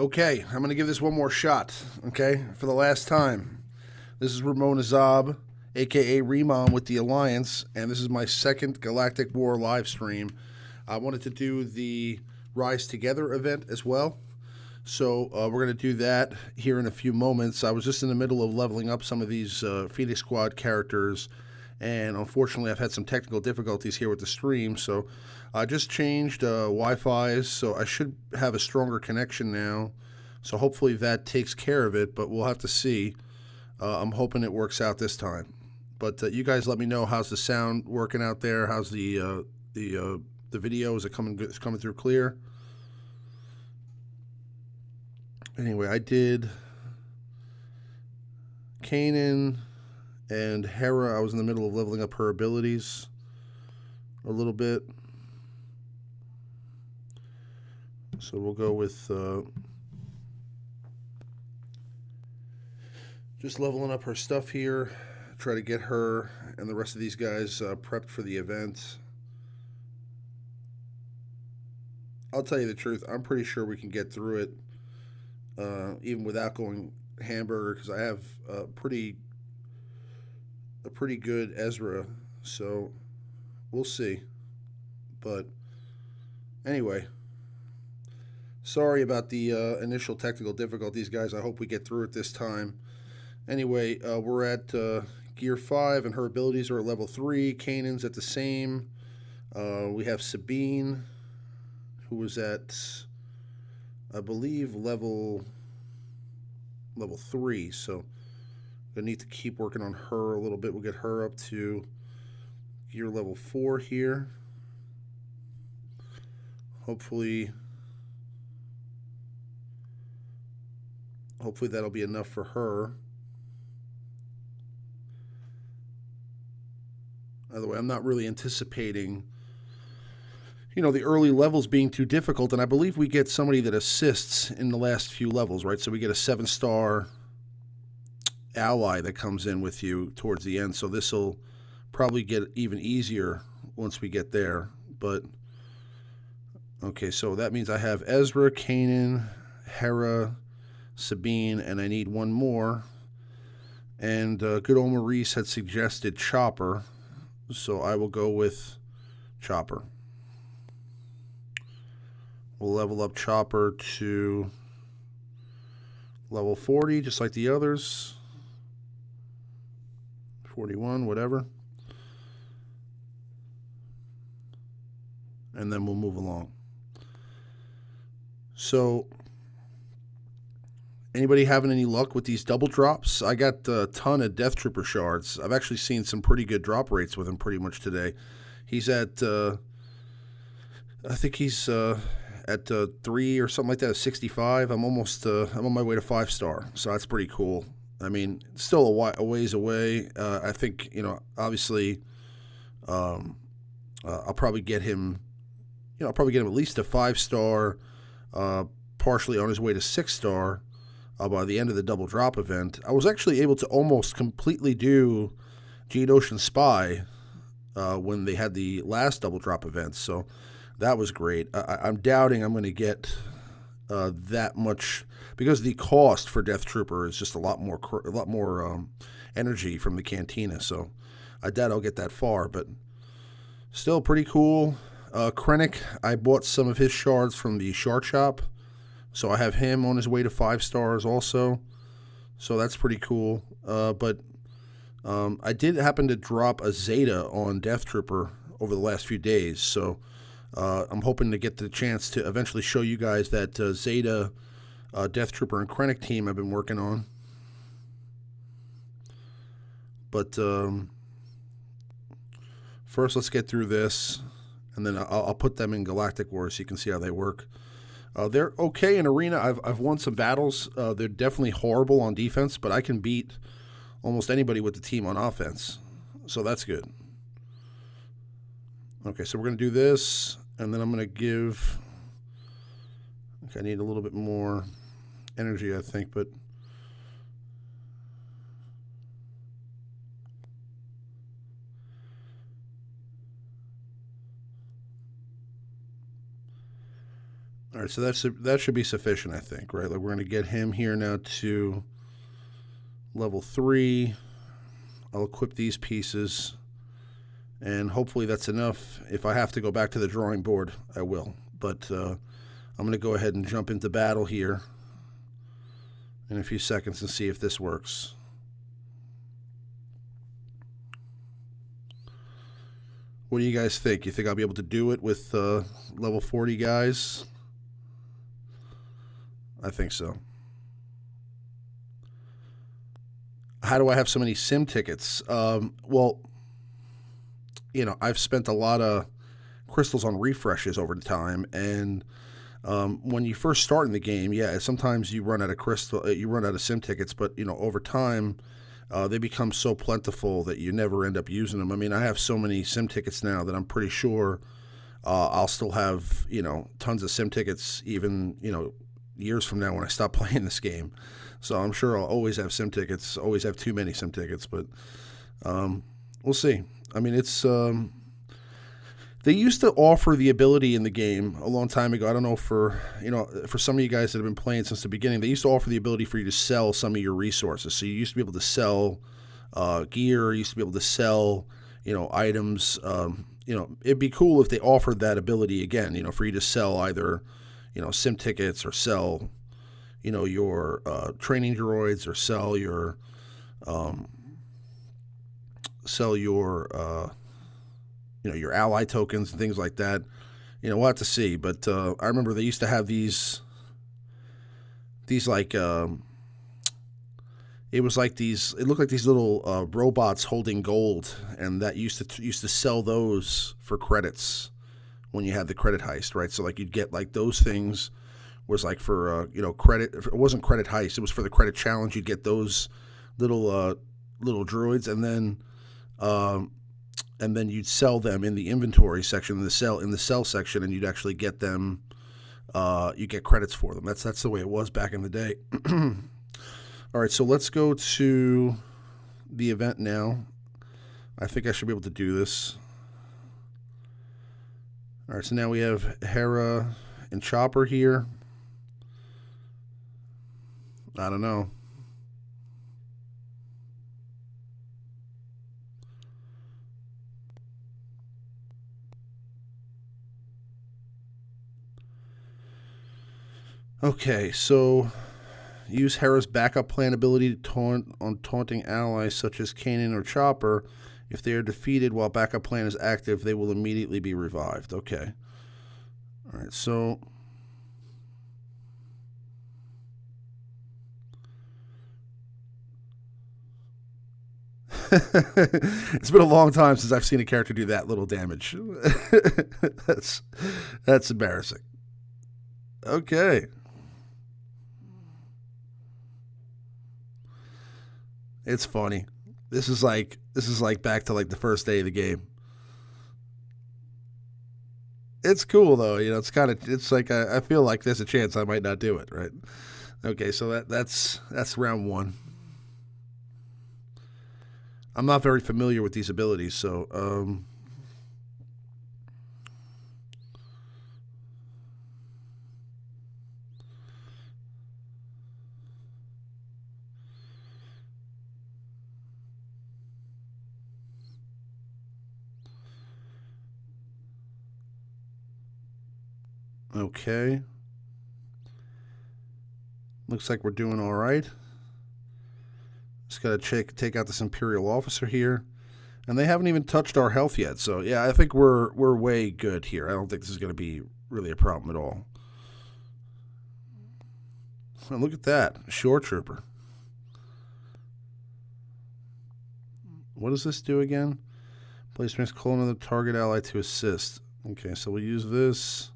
Okay, I'm going to give this one more shot, okay, for the last time. This is Ramon Azab, aka Remon with the Alliance, and this is my second Galactic War live stream. I wanted to do the Rise Together event as well, so we're going to do that here in a few moments. I was just in the middle of leveling up some of these Pheonix Squad characters, and unfortunately I've had some technical difficulties here with the stream, so I just changed Wi-Fi's, so I should have a stronger connection now. So hopefully that takes care of it, but we'll have to see. I'm hoping it works out this time. But you guys let me know, how's the sound working out there? How's the video? Is it coming through clear? Anyway, I did Kanan and Hera. I was in the middle of leveling up her abilities a little bit. So we'll go with just leveling up her stuff here. Try to get her and the rest of these guys prepped for the event. I'll tell you the truth, I'm pretty sure we can get through it even without going hamburger, because I have a pretty good Ezra, so we'll see. But anyway, sorry about the initial technical difficulties, guys. I hope we get through it this time. Anyway, we're at Gear 5, and her abilities are at level 3. Kanan's at the same. We have Sabine, who was at, I believe, level 3. So I need to keep working on her a little bit. We'll get her up to Gear level 4 here. Hopefully that'll be enough for her. By the way, I'm not really anticipating, the early levels being too difficult, and I believe we get somebody that assists in the last few levels, right? So we get a 7-star ally that comes in with you towards the end, so this will probably get even easier once we get there. But okay, so that means I have Ezra, Kanan, Hera, Sabine, and I need one more. And good old Maurice had suggested Chopper, so I will go with Chopper. We'll level up Chopper to level 40, just like the others. 41, whatever. And then we'll move along. So, anybody having any luck with these double drops? I got a ton of Death Trooper shards. I've actually seen some pretty good drop rates with him pretty much today. He's at, I think he's at 3 or something like that, 65. I'm on my way to 5-star, so that's pretty cool. I mean, still a ways away. I think, obviously, I'll probably get him, at least to 5-star, partially on his way to 6-star. By the end of the double drop event. I was actually able to almost completely do Geonosian Spy when they had the last double drop event, so that was great. I'm doubting I'm going to get that much, because the cost for Death Trooper is just a lot more energy from the Cantina, so I doubt I'll get that far, but still pretty cool. Krennic, I bought some of his shards from the shard shop. So I have him on his way to 5 stars also. So that's pretty cool. But I did happen to drop a Zeta on Death Trooper over the last few days. So I'm hoping to get the chance to eventually show you guys that Zeta Death Trooper and Krennic team I've been working on. But first, let's get through this. And then I'll put them in Galactic War so you can see how they work. They're okay in Arena. I've won some battles. They're definitely horrible on defense, but I can beat almost anybody with the team on offense. So that's good. Okay, so we're going to do this, and then I'm going to give... I need a little bit more energy, I think, but... All right, so that should be sufficient, I think, right? Like we're going to get him here now to level 3. I'll equip these pieces, and hopefully that's enough. If I have to go back to the drawing board, I will. But I'm going to go ahead and jump into battle here in a few seconds and see if this works. What do you guys think? You think I'll be able to do it with level 40 guys? I think so. How do I have so many sim tickets? Well, you know, I've spent a lot of crystals on refreshes over the time, and when you first start in the game, yeah, sometimes you run out of crystal, you run out of sim tickets, but you know, over time, they become so plentiful that you never end up using them. I mean, I have so many sim tickets now that I'm pretty sure I'll still have, you know, tons of sim tickets even, you know, years from now when I stop playing this game. So I'm sure I'll always have sim tickets, always have too many sim tickets, but we'll see. I mean, it's they used to offer the ability in the game a long time ago. I don't know for some of you guys that have been playing since the beginning, they used to offer the ability for you to sell some of your resources. So you used to be able to sell gear, you used to be able to sell, you know, items. You know, it'd be cool if they offered that ability again, you know, for you to sell either, you know, sim tickets or sell, you know, your training droids or sell your you know, your ally tokens and things like that. You know, we'll have to see. But I remember they used to have these like it was like these. It looked like these little robots holding gold, and that used to sell those for credits when you had the credit heist, right? So like you'd get like those things was like for you know, credit. It wasn't credit heist. It was for the credit challenge. You'd get those little droids, and then you'd sell them in the inventory section, in the sell section, and you'd actually get them. You get credits for them. That's the way it was back in the day. All right, so let's go to the event now. I think I should be able to do this. All right, so now we have Hera and Chopper here. I don't know. Okay, so use Hera's backup plan ability to taunt on taunting allies such as Kanan or Chopper. If they are defeated while backup plan is active, they will immediately be revived. Okay. All right, so it's been a long time since I've seen a character do that little damage. That's embarrassing. Okay. It's funny. This is like back to like the first day of the game. It's cool though, you know. It's like I feel like there's a chance I might not do it, right? Okay, so that's round 1. I'm not very familiar with these abilities, so okay. Looks like we're doing all right. Just got to take out this Imperial officer here. And they haven't even touched our health yet. So, yeah, I think we're way good here. I don't think this is going to be really a problem at all. And look at that. Shore Trooper. What does this do again? Place call another target ally to assist. Okay, so we'll use this.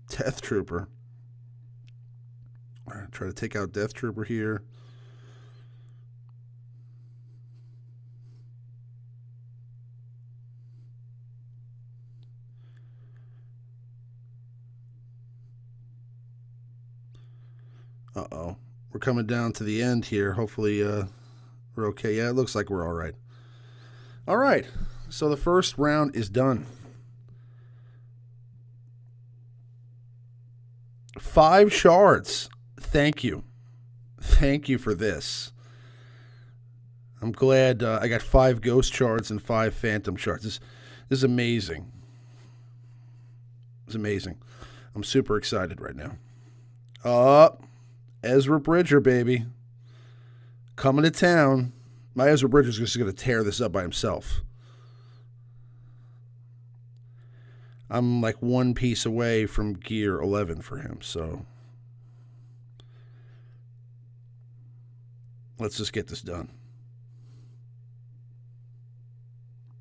Death Trooper. All right, try to take out Death Trooper here. Uh-oh. We're coming down to the end here. Hopefully we're okay. Yeah, it looks like we're all right. All right. So the first round is done. 5 shards. Thank you. Thank you for this. I'm glad I got 5 ghost shards and 5 phantom shards. This is amazing. It's amazing. I'm super excited right now. Ezra Bridger, baby. Coming to town. My Ezra Bridger's just going to tear this up by himself. I'm like 1 piece away from gear 11 for him, so let's just get this done.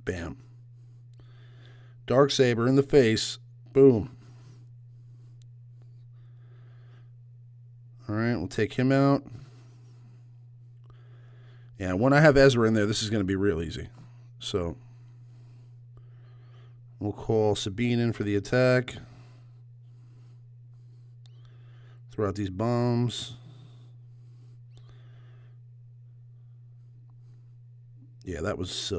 Bam. Darksaber in the face. Boom. All right, we'll take him out. Yeah, when I have Ezra in there, this is going to be real easy. So we'll call Sabine in for the attack. Throw out these bombs. Yeah, that was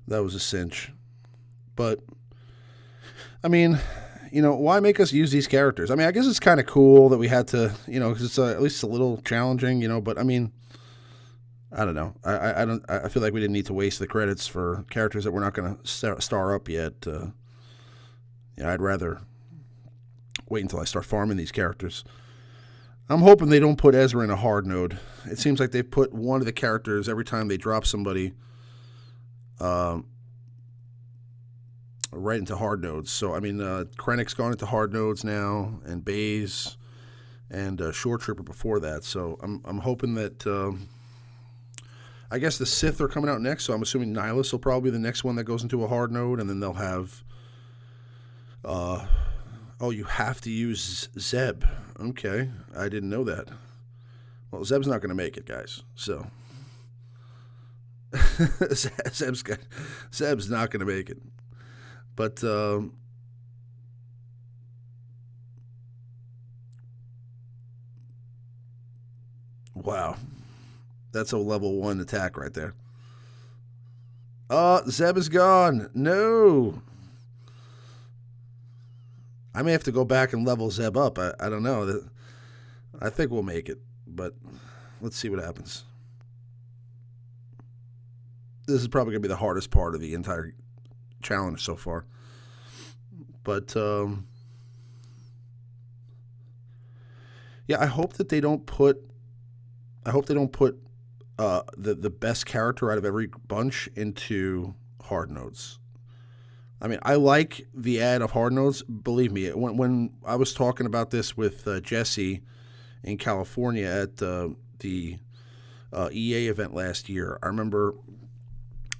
a cinch. But I mean, why make us use these characters? I mean, I guess it's kind of cool that we had to, because it's at least a little challenging, but I mean, I don't know. I feel like we didn't need to waste the credits for characters that we're not going to star up yet. I'd rather wait until I start farming these characters. I'm hoping they don't put Ezra in a hard node. It seems like they've put one of the characters every time they drop somebody right into hard nodes. So, I mean, Krennic's gone into hard nodes now, and Baze, and Shore Trooper before that. So I'm hoping that... I guess the Sith are coming out next, so I'm assuming Nihilus will probably be the next one that goes into a hard node, and then they'll have... you have to use Zeb. Okay, I didn't know that. Well, Zeb's not going to make it, guys, so... Zeb's not going to make it. But, wow. That's a level 1 attack right there. Zeb is gone. No. I may have to go back and level Zeb up. I don't know. I think we'll make it, but let's see what happens. This is probably going to be the hardest part of the entire challenge so far. But, yeah, I hope they don't put the best character out of every bunch into hard nodes. I mean, I like the add of hard nodes. Believe me, when I was talking about this with Jesse in California at the EA event last year, I remember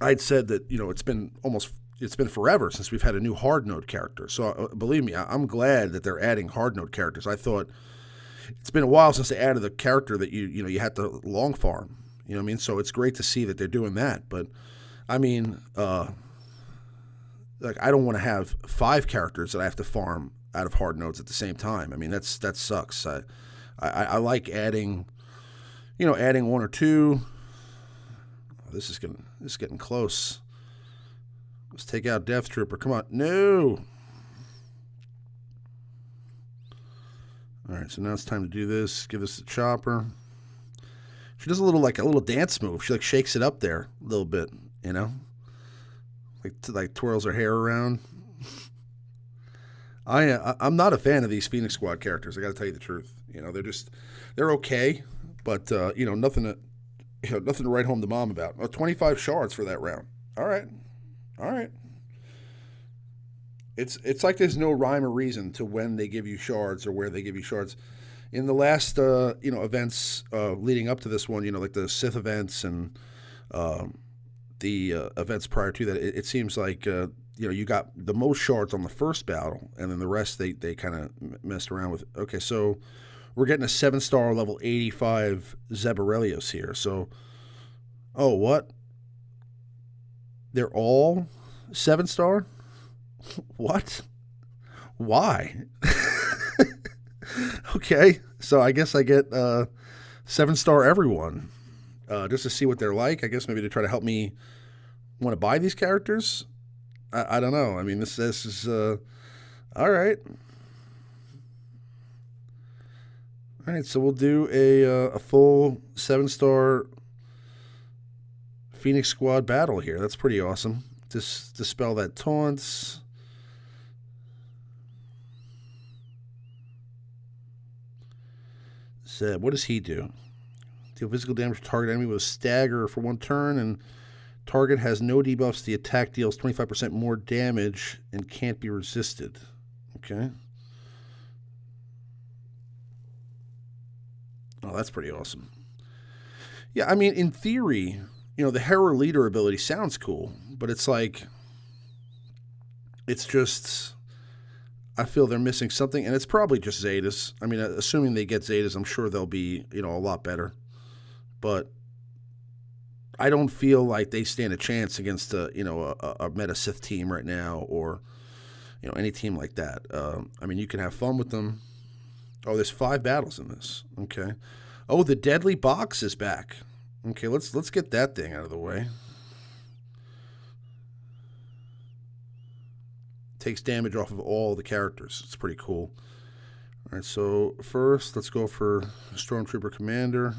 I'd said that it's been forever since we've had a new hard node character. So believe me, I'm glad that they're adding hard node characters. I thought it's been a while since they added the character that you had to long farm. You know what I mean? So it's great to see that they're doing that. But, I mean, I don't want to have 5 characters that I have to farm out of hard nodes at the same time. I mean, that sucks. I like adding 1 or 2. This is getting close. Let's take out Death Trooper. Come on. No. All right, so now it's time to do this. Give this a chopper. She does a little dance move. She shakes it up there a little bit, like twirls her hair around. I'm not a fan of these Pheonix Squad characters. I got to tell you the truth. They're okay, but nothing to write home to mom about. 25 shards for that round. All right. It's like there's no rhyme or reason to when they give you shards or where they give you shards. In the last events leading up to this one, like the Sith events and the events prior to that, it seems like you got the most shards on the first battle, and then the rest they kind of messed around with. Okay, so we're getting a 7-star level 85 Zeb Aurelius here. So, oh, what? They're all 7-star? What? Why? Okay, so I guess I get 7-star everyone just to see what they're like. I guess maybe to try to help me want to buy these characters. I don't know. I mean, this is all right. All right, so we'll do a full 7-star Pheonix squad battle here. That's pretty awesome. Just dispel that taunts. Zeb, what does he do? Deal physical damage to target enemy with a stagger for 1 turn, and target has no debuffs. The attack deals 25% more damage and can't be resisted. Okay. Oh, that's pretty awesome. Yeah, I mean, in theory, the Hera Leader ability sounds cool, but it's like, it's just, I feel they're missing something, and it's probably just Zetas. I mean, assuming they get Zetas, I'm sure they'll be, a lot better. But I don't feel like they stand a chance against a meta Sith team right now, or any team like that. I mean, you can have fun with them. Oh, there's 5 battles in this. Okay. Oh, the Deadly Box is back. Okay, let's get that thing out of the way. Takes damage off of all the characters. It's pretty cool. All right, so first, let's go for Stormtrooper Commander.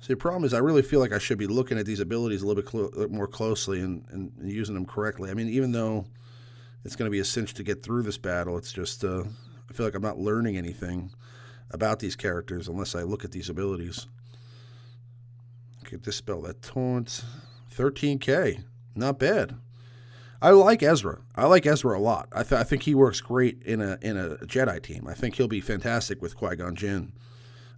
See, the problem is I really feel like I should be looking at these abilities a little bit more closely and using them correctly. I mean, even though it's going to be a cinch to get through this battle, it's just, I feel like I'm not learning anything about these characters unless I look at these abilities. Okay, dispel that taunt. 13k. Not bad. I like Ezra. I like Ezra a lot. I think he works great in a Jedi team. I think he'll be fantastic with Qui-Gon Jinn.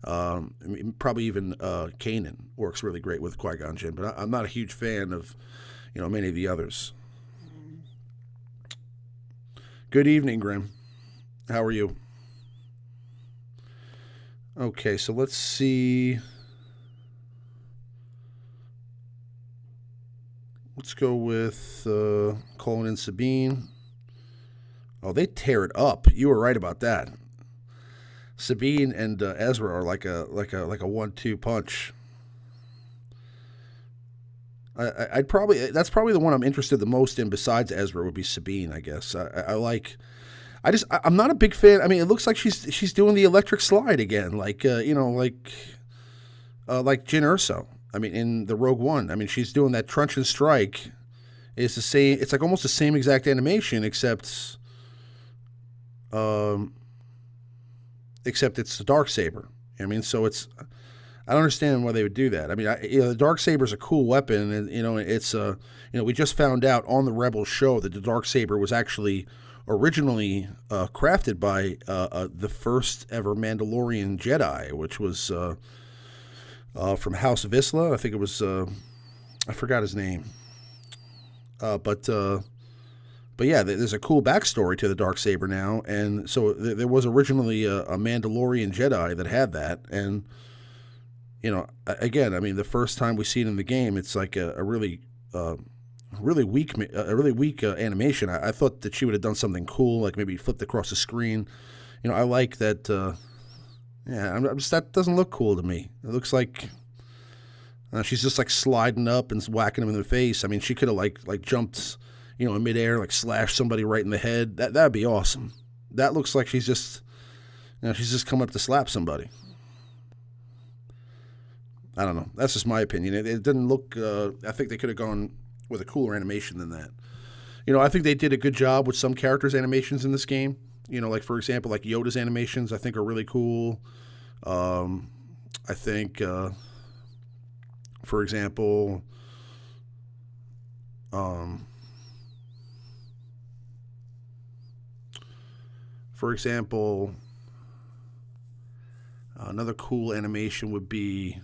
Probably even Kanan works really great with Qui-Gon Jinn, but I'm not a huge fan of many of the others. Good evening, Grim. How are you? Okay, so let's see. Let's go with Colin and Sabine. Oh, they tear it up. You were right about that. Sabine and Ezra are like a 1-2 punch. I'd probably, that's probably the one I'm interested the most in besides Ezra would be Sabine, I guess. I'm not a big fan. I mean, it looks like she's doing the electric slide again, like Jyn Erso. I mean, in the Rogue One, I mean, she's doing that truncheon strike. It's the same. It's like almost the same exact animation, except it's the Darksaber. I mean, so it's. I don't understand why they would do that. I mean, the Darksaber is a cool weapon, and it's we just found out on the Rebels show that the Darksaber was actually originally crafted by the first ever Mandalorian Jedi, which was from House Vizsla. I think it was I forgot his name, but yeah, there's a cool backstory to the Darksaber now, and so there was originally a Mandalorian Jedi that had that, and again, I mean, the first time we see it in the game, it's like a really weak animation. I thought that she would have done something cool, like maybe flipped across the screen. I like that. I'm just, that doesn't look cool to me. It looks like she's just like sliding up and whacking him in the face. I mean, she could have like jumped, in midair, like slashed somebody right in the head. That'd be awesome. That looks like she's just come up to slap somebody. I don't know. That's just my opinion. It didn't look. I think they could have gone with a cooler animation than that. I think they did a good job with some characters' animations in this game. Like for example, like Yoda's animations, I think are really cool. I think, for example, another cool animation would be.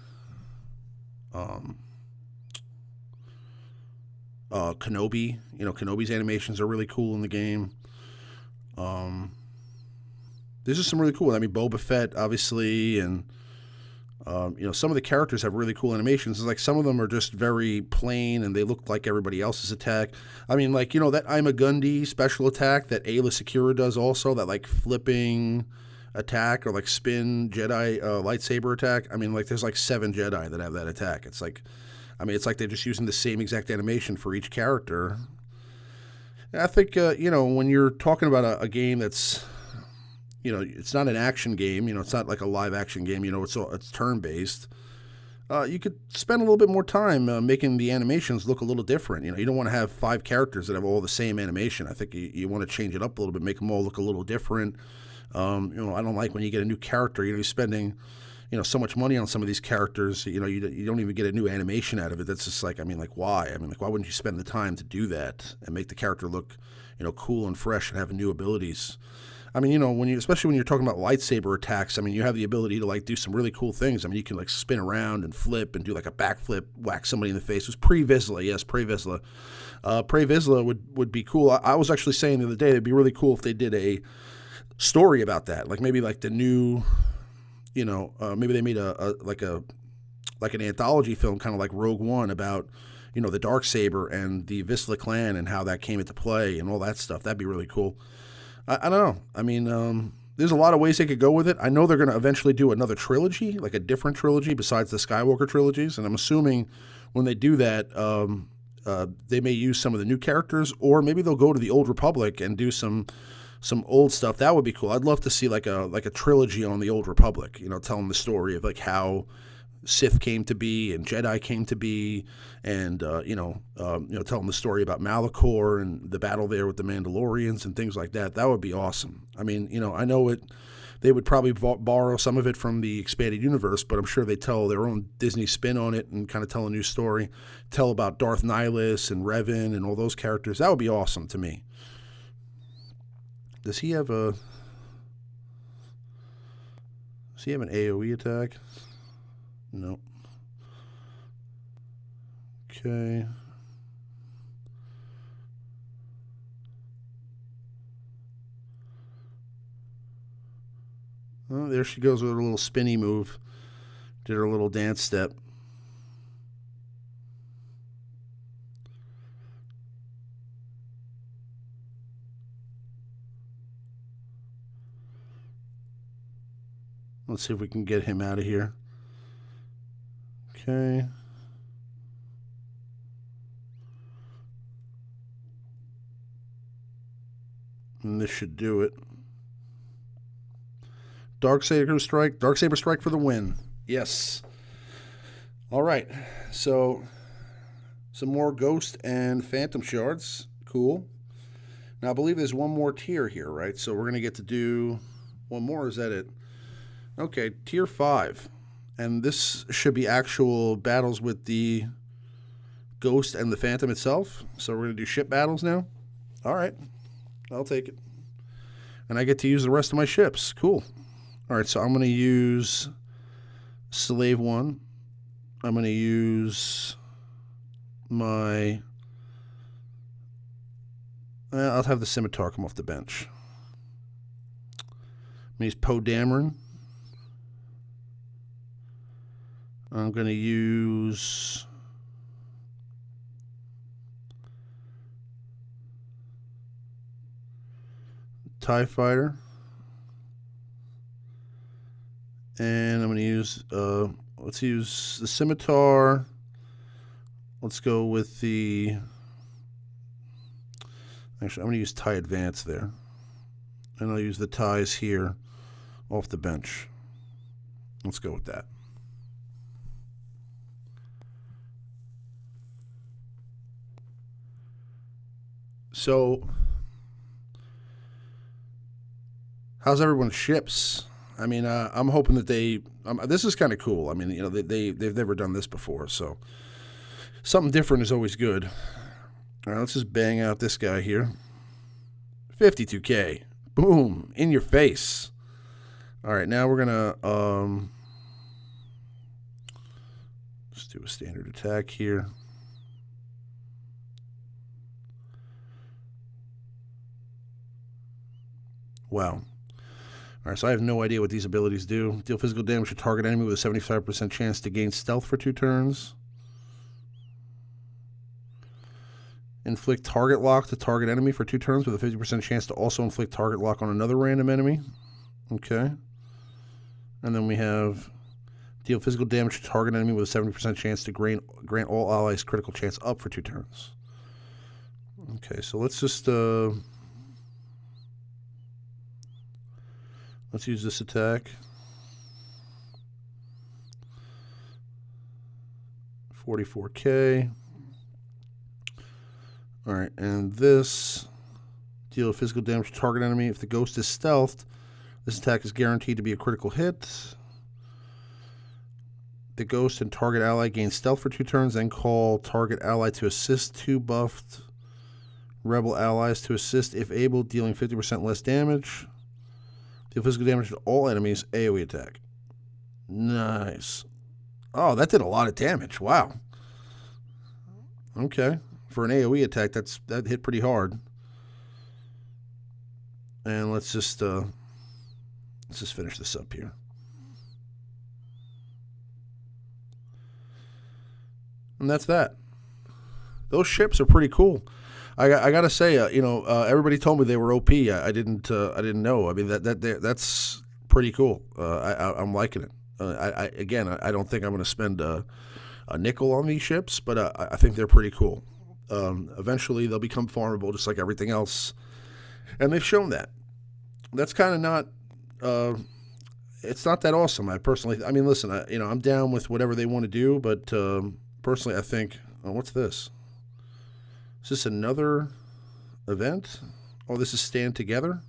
Kenobi, Kenobi's animations are really cool in the game. There's just some really cool. I mean, Boba Fett, obviously, and some of the characters have really cool animations. It's like some of them are just very plain, and they look like everybody else's attack. I mean, like that I'm a Gundy special attack that Ayla Secura does also. That like flipping attack or like spin Jedi lightsaber attack. I mean, like there's like 7 Jedi that have that attack. It's like they're just using the same exact animation for each character. I think, when you're talking about a game that's, it's not an action game, it's not like a live action game, it's turn based. You could spend a little bit more time making the animations look a little different. You don't want to have 5 characters that have all the same animation. I think you want to change it up a little bit, make them all look a little different. I don't like when you get a new character, you're spending, so much money on some of these characters, you don't even get a new animation out of it. That's just like, why? Why wouldn't you spend the time to do that and make the character look, cool and fresh and have new abilities? Especially when you're talking about lightsaber attacks, you have the ability to like do some really cool things. You can like spin around and flip and do like a backflip, whack somebody in the face. It was pre-Vizsla, yes, pre-Vizsla. Pre-Vizsla would be cool. I was actually saying the other day it'd be really cool if they did a story about that, like maybe like the new, maybe they made like an anthology film, kind of like Rogue One, about the Darksaber and the Vizsla clan and how that came into play and all that stuff. That'd be really cool. I don't know. There's a lot of ways they could go with it. I know they're going to eventually do another trilogy, like a different trilogy besides the Skywalker trilogies. And I'm assuming when they do that, they may use some of the new characters, or maybe they'll go to the Old Republic and do some old stuff. That would be cool. I'd love to see like a trilogy on the Old Republic, telling the story of like how Sith came to be and Jedi came to be, and telling the story about Malachor and the battle there with the Mandalorians and things like that. That would be awesome. I know they would probably borrow some of it from the expanded universe, but I'm sure they tell their own Disney spin on it and kind of tell a new story, tell about Darth Nihilus and Revan and all those characters. That would be awesome to me. Does he have an AoE attack? No. Okay. Oh, there she goes with her little spinny move. Did her little dance step. Let's see if we can get him out of here. Okay. And this should do it. Darksaber strike for the win. Yes. All right. So some more Ghost and Phantom shards. Cool. Now I believe there's one more tier here, right? So we're gonna get to do one more. Is that it? Okay, tier 5. And this should be actual battles with the Ghost and the Phantom itself. So we're going to do ship battles now. All right. I'll take it. And I get to use the rest of my ships. Cool. All right, so I'm going to use Slave 1. I'm going to use my... I'll have the Scimitar come off the bench. I'm going to use Poe Dameron. I'm going to use TIE Fighter. And I'm going to use, let's use the Scimitar. Let's go with the, actually, I'm going to use TIE Advance there. And I'll use the TIEs here off the bench. Let's go with that. So, how's everyone's ships? I'm hoping that this is kind of cool. They've never done this before, so something different is always good. All right, let's just bang out this guy here. 52K. Boom. In your face. All right, now we're going to let's do a standard attack here. Wow. All right, so I have no idea what these abilities do. Deal physical damage to target enemy with a 75% chance to gain stealth for 2 turns. Inflict target lock to target enemy for 2 turns with a 50% chance to also inflict target lock on another random enemy. Okay. And then we have deal physical damage to target enemy with a 70% chance to grant all allies critical chance up for 2 turns. Okay, so let's just let's use this attack. 44k. All right, and this deal physical damage to target enemy. If the ghost is stealthed, this attack is guaranteed to be a critical hit. The ghost and target ally gain stealth for 2 turns, then call target ally to assist 2 buffed rebel allies to assist if able, dealing 50% less damage. Deal physical damage to all enemies. AoE attack. Nice. Oh, that did a lot of damage. Wow. Okay. For an AoE attack, that hit pretty hard. And let's just finish this up here. And that's that. Those ships are pretty cool. I gotta say, everybody told me they were OP. I didn't know. I mean, that's pretty cool. I'm liking it. I don't think I'm going to spend a nickel on these ships, but I think they're pretty cool. Eventually, they'll become farmable, just like everything else, and they've shown that. That's kind of not. It's not that awesome. I mean, listen. I'm down with whatever they want to do, but personally, I think. Oh, what's this? Is this another event? Oh, this is Stand Together?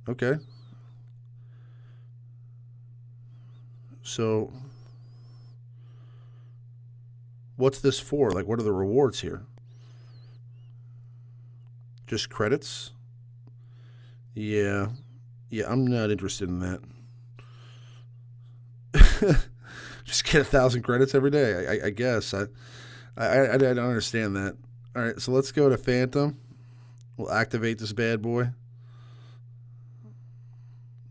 Okay. So, what's this for? Like, what are the rewards here? Just credits? Yeah. Yeah, I'm not interested in that. Just get 1,000 credits every day, I guess. I don't understand that. All right, so let's go to Phantom. We'll activate this bad boy.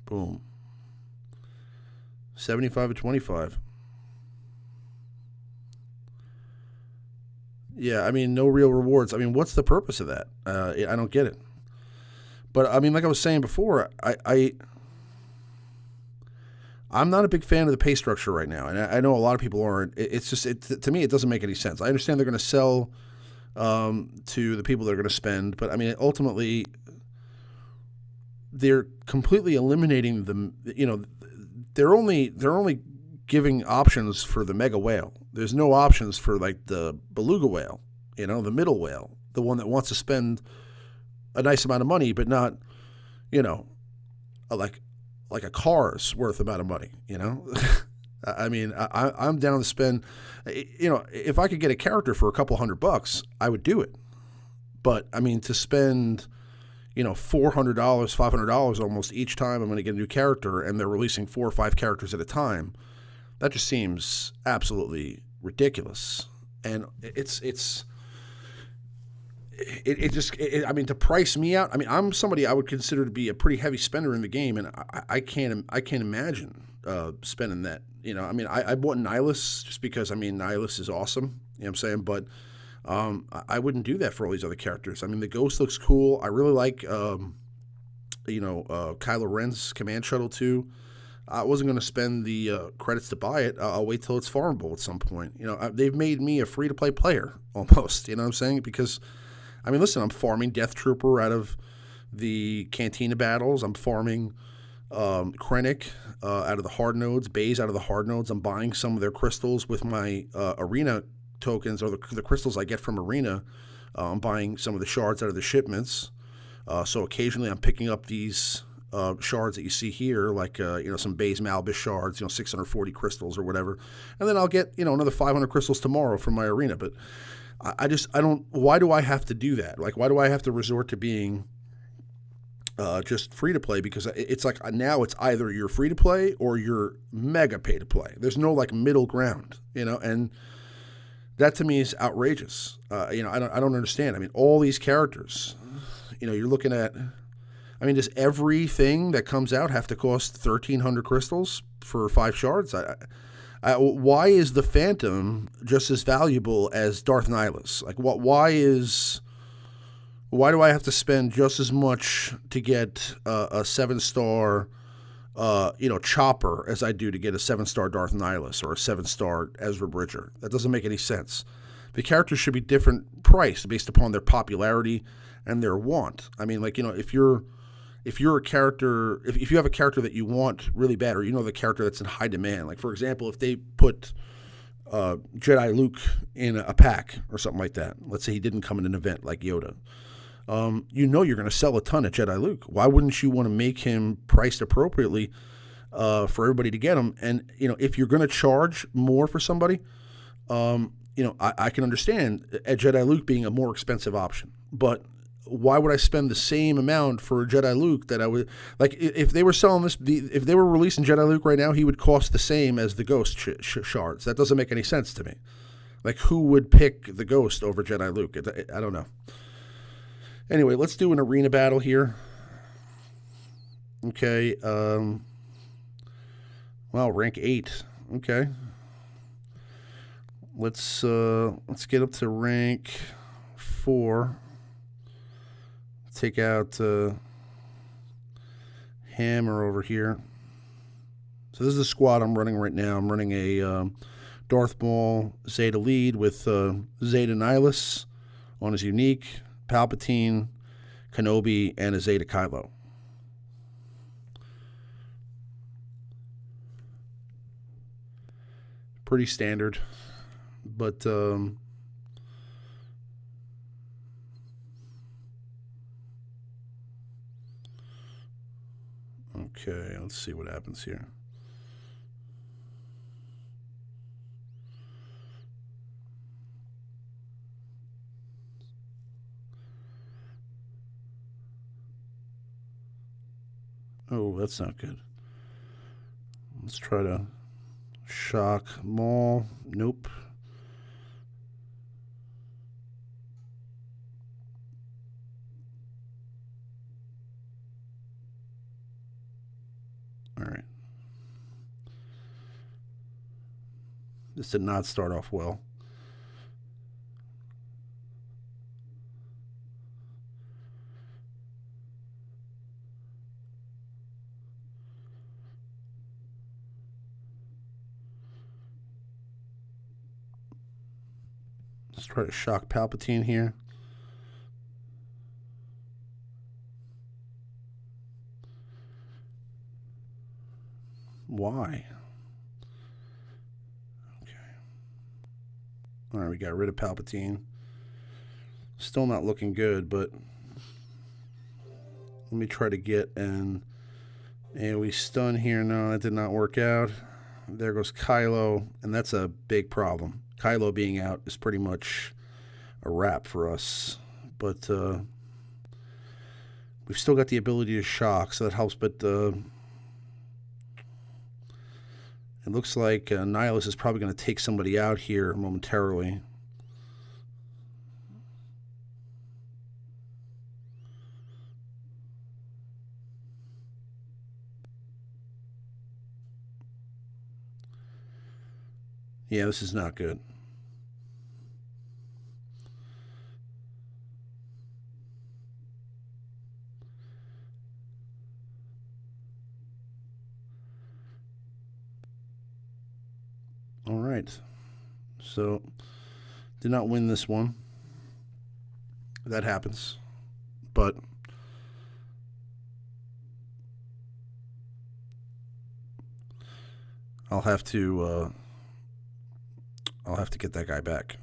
Boom. 75 to 25. Yeah, I mean, no real rewards. I mean, what's the purpose of that? I don't get it. But, I mean, like I was saying before, I'm not a big fan of the pay structure right now, and I know a lot of people aren't. It's just, to me, it doesn't make any sense. I understand they're going to sell to the people that are going to spend, but I mean, ultimately, they're completely eliminating the. They're only giving options for the mega whale. There's no options for like the beluga whale, the middle whale, the one that wants to spend a nice amount of money, but not, like a car's worth amount of money, I mean, I'm down to spend, if I could get a character for a couple $100, I would do it. But I mean, to spend, $400, $500 almost each time I'm going to get a new character, and they're releasing 4 or 5 characters at a time, that just seems absolutely ridiculous. And I mean, to price me out. I mean, I'm somebody I would consider to be a pretty heavy spender in the game, and I can't imagine spending that. I mean, I bought Nihilus just because, I mean, Nihilus is awesome. You know what I'm saying? But I wouldn't do that for all these other characters. I mean, the Ghost looks cool. I really like, Kylo Ren's Command Shuttle too. I wasn't going to spend the credits to buy it. I'll wait till it's farmable at some point. They've made me a free-to-play player almost. You know what I'm saying? Because, I mean, listen, I'm farming Death Trooper out of the Cantina battles. I'm farming Krennic out of the hard nodes, Baze out of the hard nodes. I'm buying some of their crystals with my arena tokens, or the crystals I get from arena. I'm buying some of the shards out of the shipments. So occasionally I'm picking up these shards that you see here, like some Baze Malbus shards, 640 crystals or whatever, and then I'll get another 500 crystals tomorrow from my arena. But I don't. Why do I have to do that? Like, why do I have to resort to being just free to play? Because it's like now it's either you're free to play or you're mega pay to play. There's no like middle ground, and that to me is outrageous. I don't understand. I mean, all these characters, you're looking at. I mean, does everything that comes out have to cost 1,300 crystals for 5 shards? Why is the Phantom just as valuable as Darth Nihilus? Like, why do I have to spend just as much to get a 7-star, Chopper as I do to get a 7-star Darth Nihilus or a 7-star Ezra Bridger? That doesn't make any sense. the characters should be different priced based upon their popularity and their want. I mean, like, if you're a character, if you have a character that you want really bad, or the character that's in high demand, like for example, if they put Jedi Luke in a pack or something like that, let's say he didn't come in an event like Yoda, you're going to sell a ton of Jedi Luke. Why wouldn't you want to make him priced appropriately for everybody to get him? And if you're going to charge more for somebody, I can understand a Jedi Luke being a more expensive option, but why would I spend the same amount for a Jedi Luke that I would, like, if they were selling this, if they were releasing Jedi Luke right now, he would cost the same as the Ghost shards. That doesn't make any sense to me. Like, who would pick the Ghost over Jedi Luke? I don't know. Anyway, let's do an arena battle here. Okay. Well, rank 8. Okay. Let's get up to rank 4. Take out Hammer over here. So this is the squad I'm running right now. I'm running a Darth Maul Zeta lead with Zeta Nihilus on his unique, Palpatine, Kenobi, and a Zeta Kylo. Pretty standard, but okay, let's see what happens here. Oh, that's not good. Let's try to shock Maul. Nope. All right. This did not start off well. Let's try to shock Palpatine here. Why? Okay. All right, we got rid of Palpatine. Still not looking good, but let me try to get an AoE stun here. No, that did not work out. There goes Kylo, and that's a big problem. Kylo being out is pretty much a wrap for us, but we've still got the ability to shock, so that helps, but it looks like Nihilus is probably going to take somebody out here momentarily. Yeah, this is not good. All right. So, did not win this one. That happens. But I'll have to get that guy back.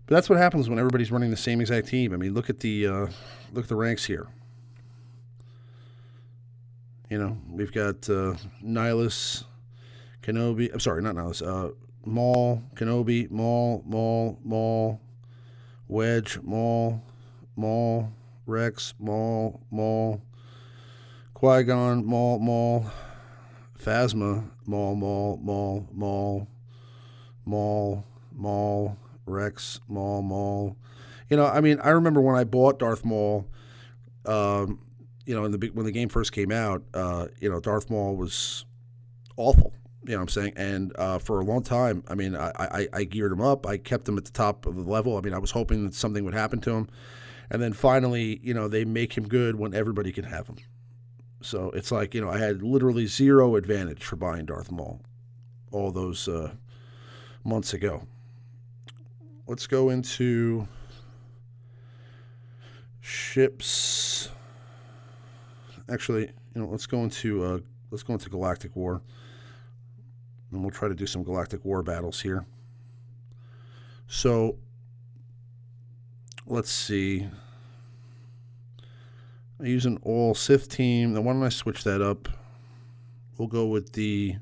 But that's what happens when everybody's running the same exact team. I mean, look at the ranks here. We've got Nihilus, Kenobi. I'm sorry, not Nihilus. Maul, Kenobi, Maul, Wedge, Maul, Rex, Maul, Qui-Gon, Maul, Phasma, Maul, Rex, Maul. I mean, I remember when I bought Darth Maul, when the game first came out, Darth Maul was awful. You know what I'm saying? And for a long time, I mean, I geared him up. I kept him at the top of the level. I mean, I was hoping that something would happen to him. And then finally, they make him good when everybody can have him. So it's like, I had literally zero advantage for buying Darth Maul all those months ago. let's go into ships. Actually, let's go into Galactic War, and we'll try to do some Galactic War battles here. So let's see. I use an all Sith team. Now why don't I switch that up? We'll go with the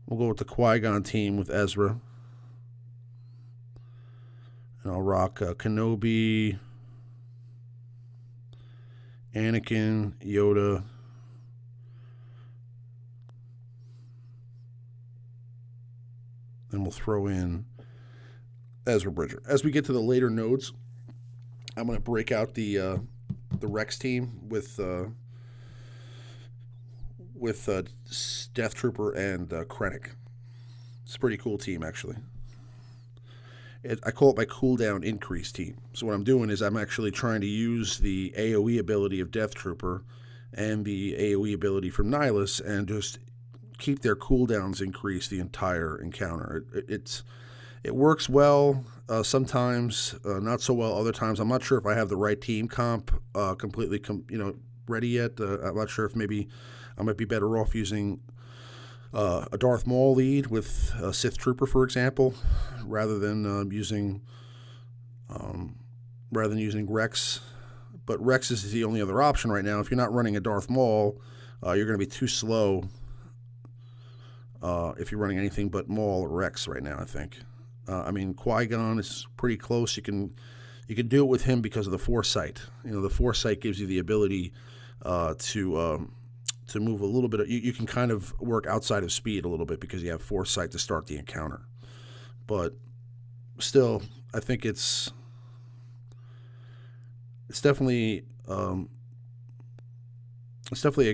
Qui-Gon team with Ezra. And I'll rock Kenobi, Anakin, Yoda, and we'll throw in Ezra Bridger. As we get to the later nodes, I'm going to break out the Rex team with Death Trooper and Krennic. It's a pretty cool team, actually. I call it my cooldown increase team. So what I'm doing is I'm actually trying to use the AoE ability of Death Trooper and the AoE ability from Nihilus and just keep their cooldowns increased the entire encounter. It works well sometimes, not so well other times. I'm not sure if I have the right team comp completely ready yet. I'm not sure if maybe I might be better off using a Darth Maul lead with a Sith Trooper, for example, rather than using Rex. But Rex is the only other option right now. If you're not running a Darth Maul, you're going to be too slow if you're running anything but Maul or Rex right now, I think. Qui-Gon is pretty close. You can do it with him because of the Foresight. The Foresight gives you the ability to move a little bit. You can kind of work outside of speed a little bit because you have Foresight to start the encounter. But still, I think it's definitely a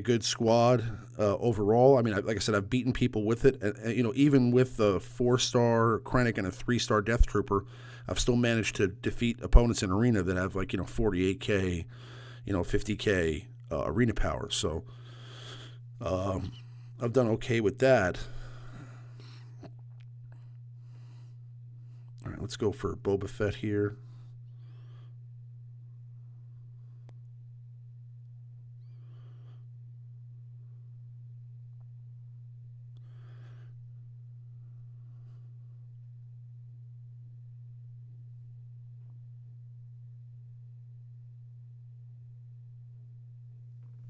good squad overall. Like I said, I've beaten people with it. And even with a 4-star Krennic and a 3-star Death Trooper, I've still managed to defeat opponents in arena that have 48k, 50k arena power. So I've done okay with that. All right, let's go for Boba Fett here.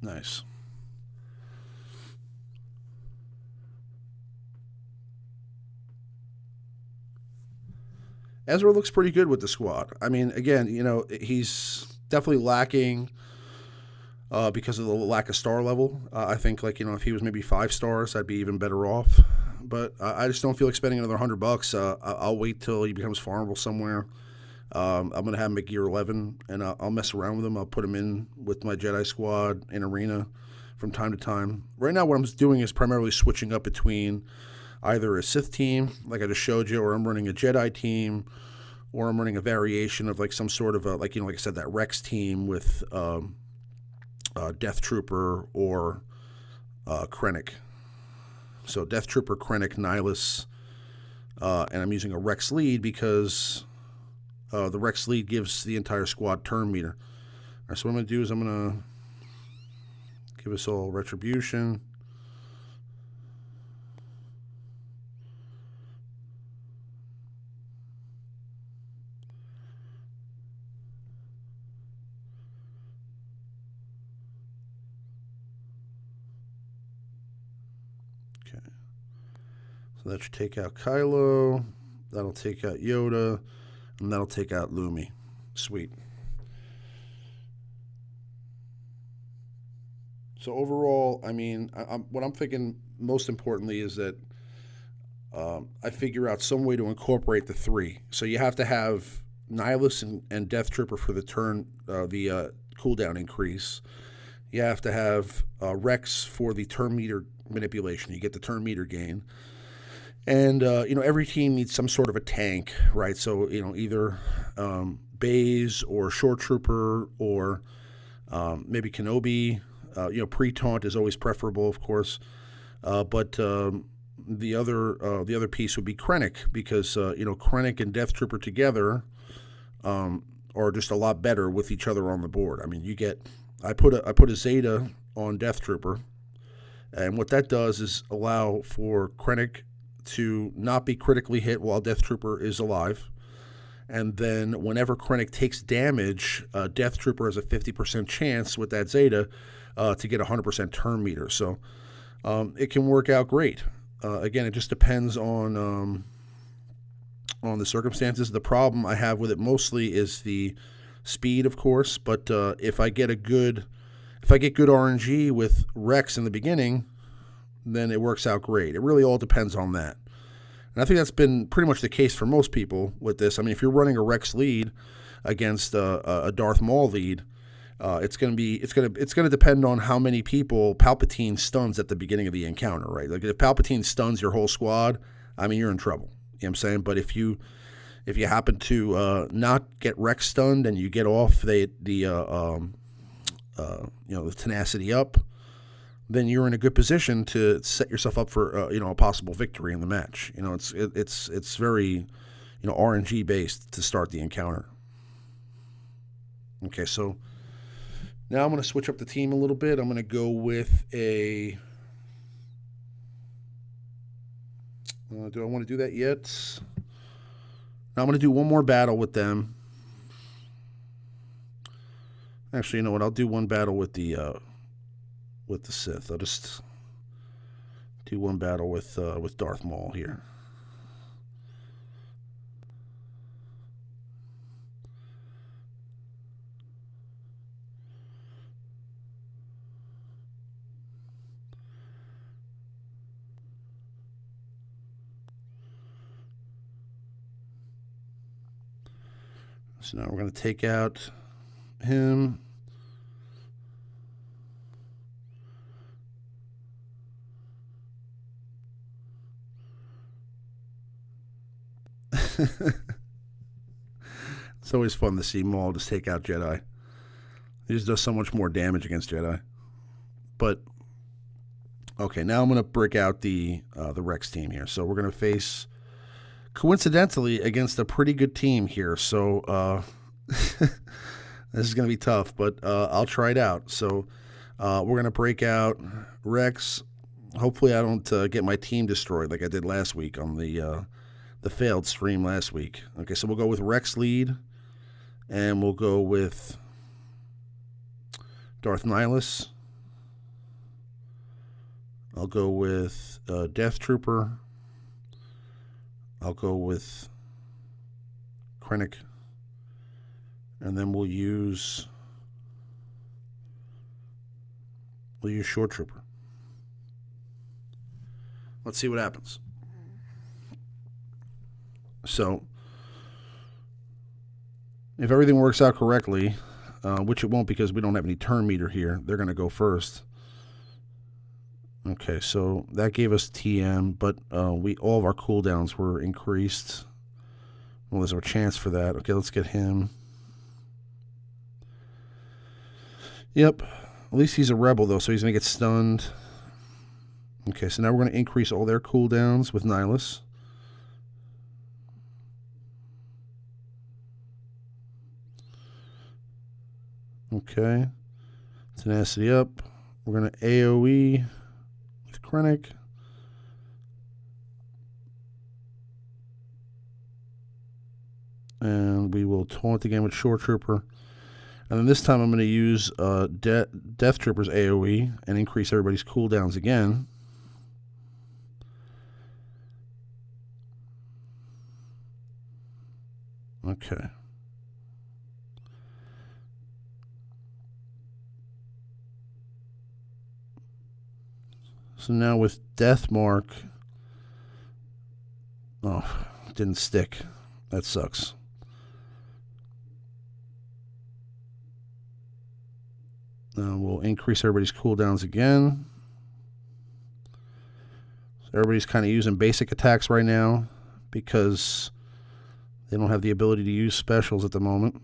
Nice. Ezra looks pretty good with the squad. Again, he's definitely lacking because of the lack of star level. I think, if he was maybe 5 stars, I'd be even better off. But I just don't feel like spending another $100. I'll wait till he becomes farmable somewhere. I'm going to have him at Gear 11, and I'll mess around with him. I'll put him in with my Jedi squad in arena from time to time. Right now, what I'm doing is primarily switching up between either a Sith team, like I just showed you, or I'm running a Jedi team, or I'm running a variation of some sort of like I said, that Rex team with Death Trooper or Krennic. So Death Trooper, Krennic, Nihilus, and I'm using a Rex lead because the Rex lead gives the entire squad turn meter. All right, so what I'm going to do is I'm going to give us all retribution. Okay. So that should take out Kylo. That'll take out Yoda. And that'll take out Lumi. Sweet. So overall, what I'm thinking most importantly is that I figure out some way to incorporate the 3. So you have to have Nihilus and Death Trooper for the turn, the cooldown increase. You have to have Rex for the turn meter manipulation. You get the turn meter gain. And, every team needs some sort of a tank, right? So, either Baze or Short Trooper or maybe Kenobi. Pre-taunt is always preferable, of course. But the other piece would be Krennic, because Krennic and Death Trooper together are just a lot better with each other on the board. I mean, I put a Zeta on Death Trooper, and what that does is allow for Krennic to not be critically hit while Death Trooper is alive. And then whenever Krennic takes damage, Death Trooper has a 50% chance with that Zeta to get 100% turn meter. So it can work out great. Again, it just depends on the circumstances. The problem I have with it mostly is the speed, of course. But if I get good RNG with Rex in the beginning, then it works out great. It really all depends on that. And I think that's been pretty much the case for most people with this. I mean, if you're running a Rex lead against a Darth Maul lead, it's going to depend on how many people Palpatine stuns at the beginning of the encounter, right? Like if Palpatine stuns your whole squad, I mean, you're in trouble. You know what I'm saying? But if you happen to not get Rex stunned and you get off the tenacity up, then you're in a good position to set yourself up for a possible victory in the match. It's very RNG based to start the encounter. Okay, so now I'm going to switch up the team a little bit. I'm going to go with a. Do I want to do that yet? Now I'm going to do one more battle with them. Actually, you know what? I'll do one battle with the Sith. I'll just do one battle with Darth Maul here. So now we're going to take out him. It's always fun to see Maul just take out Jedi. He just does so much more damage against Jedi. But okay, now I'm going to break out the Rex team here. So we're going to face, coincidentally, against a pretty good team here. So this is going to be tough, but I'll try it out. So we're going to break out Rex. Hopefully I don't get my team destroyed like I did last week on the failed stream last week. Okay, so we'll go with Rex lead, and we'll go with Darth Nihilus. I'll go with Death Trooper. I'll go with Krennic. And then we'll use Short Trooper. Let's see what happens. So, if everything works out correctly, which it won't because we don't have any turn meter here, they're going to go first. Okay, so that gave us TM, but all of our cooldowns were increased. Well, there's a chance for that. Okay, let's get him. Yep, at least he's a rebel though, so he's going to get stunned. Okay, so now we're going to increase all their cooldowns with Nihilus. Okay, tenacity up. We're going to AoE with Krennic. And we will taunt again with Short Trooper. And then this time I'm going to use Death Trooper's AoE and increase everybody's cooldowns again. Okay. So now with Death Mark, oh, didn't stick. That sucks. Now we'll increase everybody's cooldowns again. So everybody's kind of using basic attacks right now because they don't have the ability to use specials at the moment.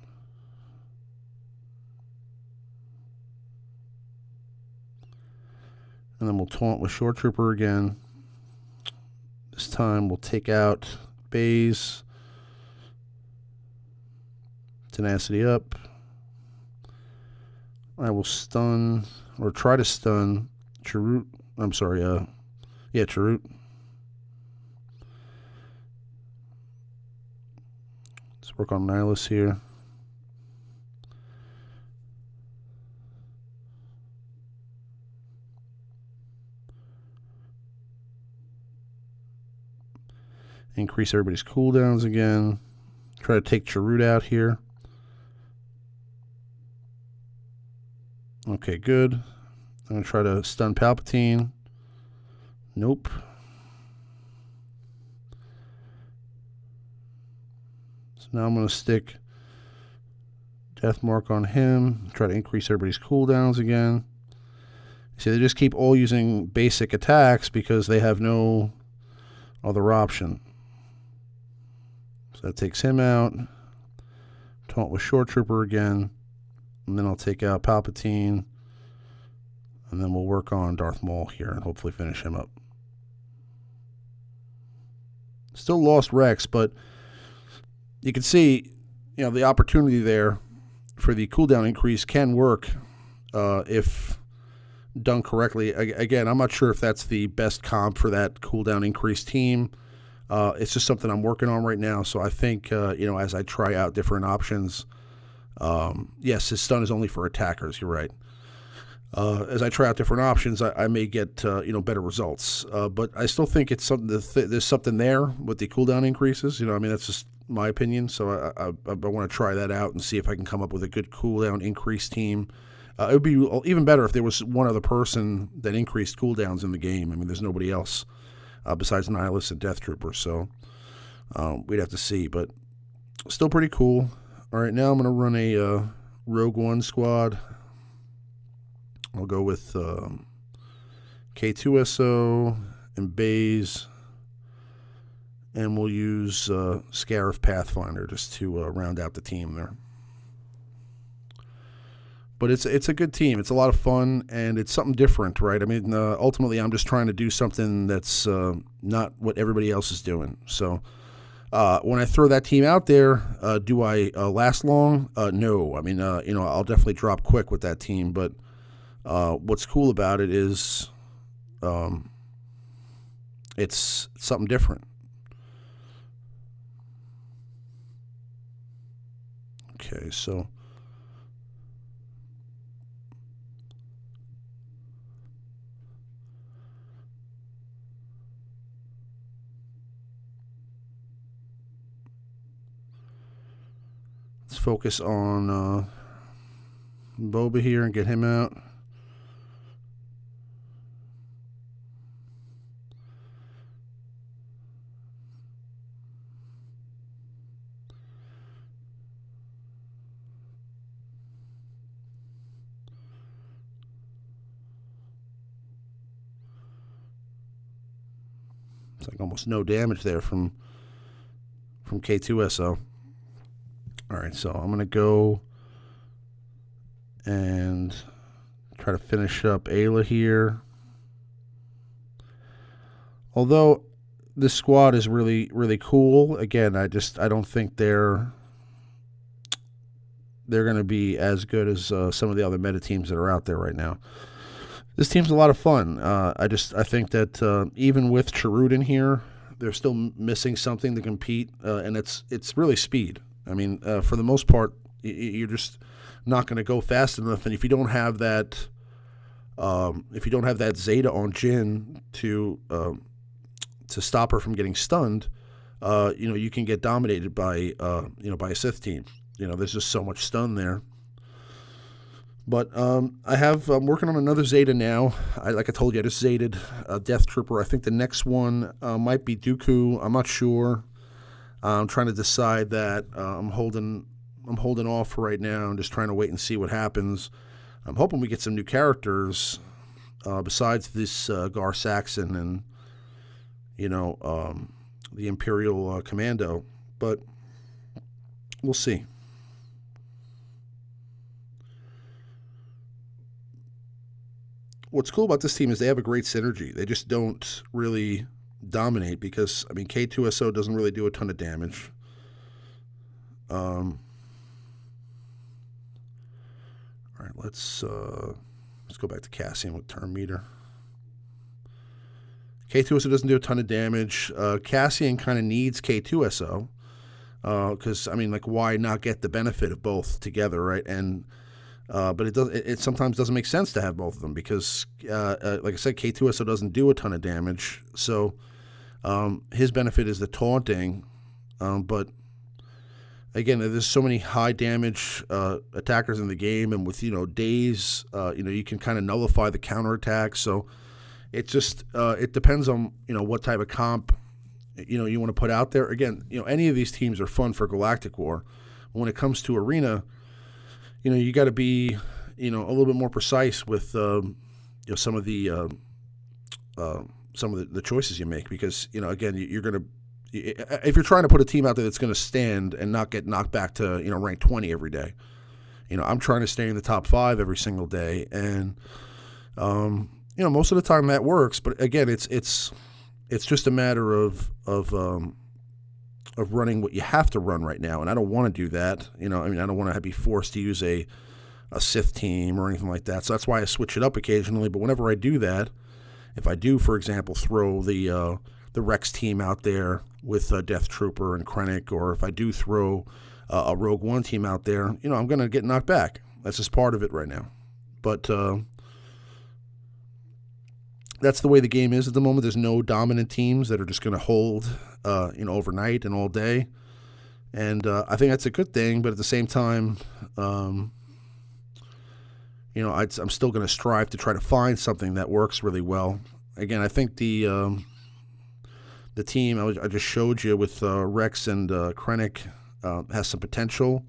And then we'll taunt with Short Trooper again. time we'll take out Baze. Tenacity up. I will stun, or try to stun, Chirrut. I'm sorry, yeah, Chirrut. Let's work on Nihilus here. Increase everybody's cooldowns again. Try to take Chirrut out here. Okay, good. I'm going to try to stun Palpatine. Nope. So now I'm going to stick Death Mark on him. Try to increase everybody's cooldowns again. See, they just keep all using basic attacks because they have no other option. So that takes him out. Taunt with Short Trooper again. And then I'll take out Palpatine. And then we'll work on Darth Maul here and hopefully finish him up. Still lost Rex, but you can see, you know, the opportunity there for the cooldown increase can work if done correctly. Again, I'm not sure if that's the best comp for that cooldown increase team. It's just something I'm working on right now. So I think, you know, as I try out different options, yes, his stun is only for attackers. You're right. As I try out different options, I may get, you know, better results. But I still think it's something there's something there with the cooldown increases. You know, I mean, that's just my opinion. So I want to try that out and see if I can come up with a good cooldown increase team. It would be even better if there was one other person that increased cooldowns in the game. I mean, there's nobody else besides Nihilus and Death Trooper. So we'd have to see. But still pretty cool. All right, now I'm going to run a Rogue One squad. I'll go with K2SO and Baze, and we'll use Scarif Pathfinder just to round out the team there. But it's a good team. It's a lot of fun, and it's something different, right? I mean, ultimately, I'm just trying to do something that's not what everybody else is doing. So when I throw that team out there, do I last long? No. I mean, you know, I'll definitely drop quick with that team, but what's cool about it is it's something different. Okay, so let's focus on Boba here and get him out. It's like almost no damage there from K2SO. All right, so I'm going to go and try to finish up Ayla here. Although this squad is really, really cool. Again, I don't think they're going to be as good as some of the other meta teams that are out there right now. This team's a lot of fun. I think that even with Chirrut in here, they're still missing something to compete, and it's really speed. I mean, for the most part, you're just not going to go fast enough, and if you don't have that Zeta on Jyn to stop her from getting stunned, you know, you can get dominated by by a Sith team. You know, there's just so much stun there. But I'm working on another Zeta now. Like I told you, I just Zetaed Death Trooper. I think the next one might be Dooku. I'm not sure. I'm trying to decide that. I'm holding off for right now. I'm just trying to wait and see what happens. I'm hoping we get some new characters besides this Gar Saxon and the Imperial Commando. But we'll see. What's cool about this team is they have a great synergy. They just don't really dominate because, I mean, K2SO doesn't really do a ton of damage. All right, let's go back to Cassian with turn meter. K2SO doesn't do a ton of damage. Cassian kind of needs K2SO because, I mean, like, why not get the benefit of both together, right? And but it sometimes doesn't make sense to have both of them because, like I said, K2SO doesn't do a ton of damage. So his benefit is the taunting, but again, there's so many high damage attackers in the game, and with days, you can kind of nullify the counterattack. So it just it depends on what type of comp you want to put out there. Again, any of these teams are fun for Galactic War. When it comes to Arena, you got to be a little bit more precise with some of the choices you make because again you're gonna. If you're trying to put a team out there that's going to stand and not get knocked back to rank 20 every day, I'm trying to stay in the top 5 every single day, and most of the time that works. But again, it's just a matter of running what you have to run right now, and I don't want to do that. I don't want to be forced to use a Sith team or anything like that. So that's why I switch it up occasionally. But whenever I do that, if I do, for example, throw the Rex team out there with Death Trooper and Krennic, or if I do throw a Rogue One team out there, I'm going to get knocked back. That's just part of it right now. But that's the way the game is at the moment. There's no dominant teams that are just going to hold, overnight and all day. And I think that's a good thing. But at the same time, I'm still going to strive to try to find something that works really well. Again, I think the team I just showed you with Rex and Krennic has some potential.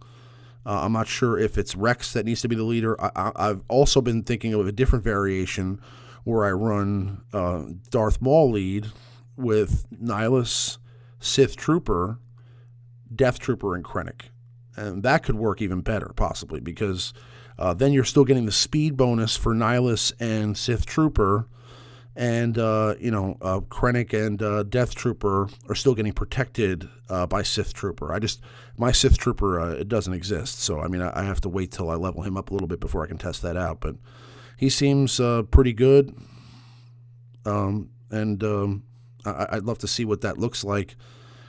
I'm not sure if it's Rex that needs to be the leader. I've also been thinking of a different variation where I run Darth Maul lead with Nihilus, Sith Trooper, Death Trooper, and Krennic. And that could work even better, possibly, because then you're still getting the speed bonus for Nihilus and Sith Trooper, and Krennic and Death Trooper are still getting protected by Sith Trooper. My Sith Trooper it doesn't exist, so I have to wait till I level him up a little bit before I can test that out. But he seems pretty good, and I'd love to see what that looks like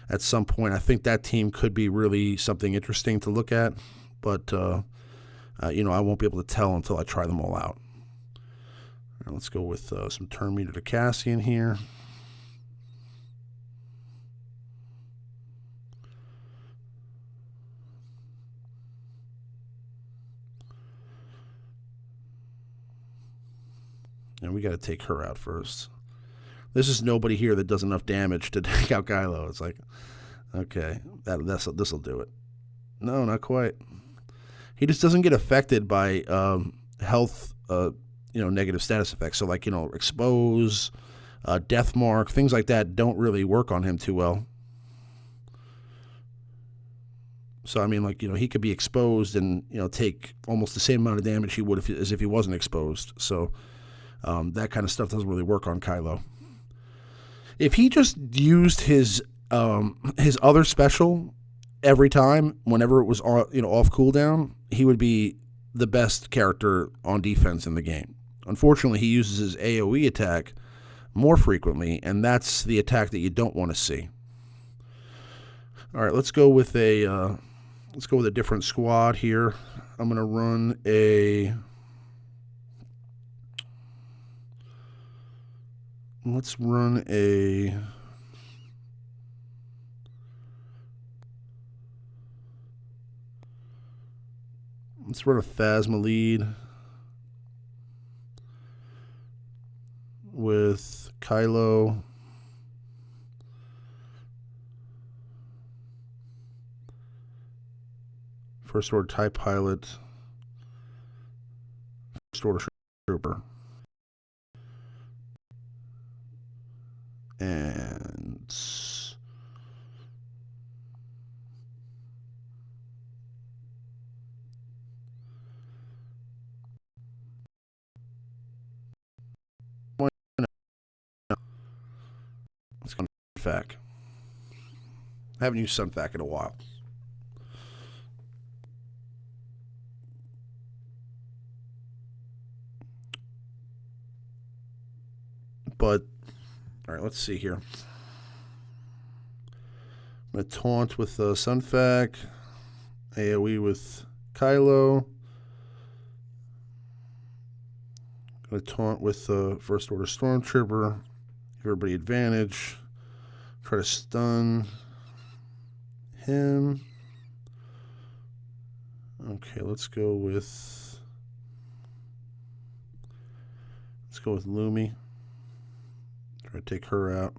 at some point. I think that team could be really something interesting to look at, but I won't be able to tell until I try them all out. All right, let's go with some turn meter to Cassian here. And we got to take her out first. This is nobody here that does enough damage to take out Kylo. It's like, okay, this'll do it. No, not quite. He just doesn't get affected by health, negative status effects. So like, expose, death mark, things like that don't really work on him too well. So he could be exposed and take almost the same amount of damage he would as if he wasn't exposed. So that kind of stuff doesn't really work on Kylo. If he just used his other special every time, whenever it was off cooldown, he would be the best character on defense in the game. Unfortunately, he uses his AoE attack more frequently, and that's the attack that you don't want to see. All right, let's go with a different squad here. I'm gonna run a. Let's run a. Let's run a Phasma lead with Kylo, First Order TIE Pilot, First Order Trooper, and let's Sunfac. I haven't used Sunfac in a while. But, all right, let's see here. I'm going to taunt with Sunfac, AoE with Kylo. Going to taunt with First Order Stormtrooper, give everybody advantage, try to stun him. Okay, let's go with Lumi. Try to take her out.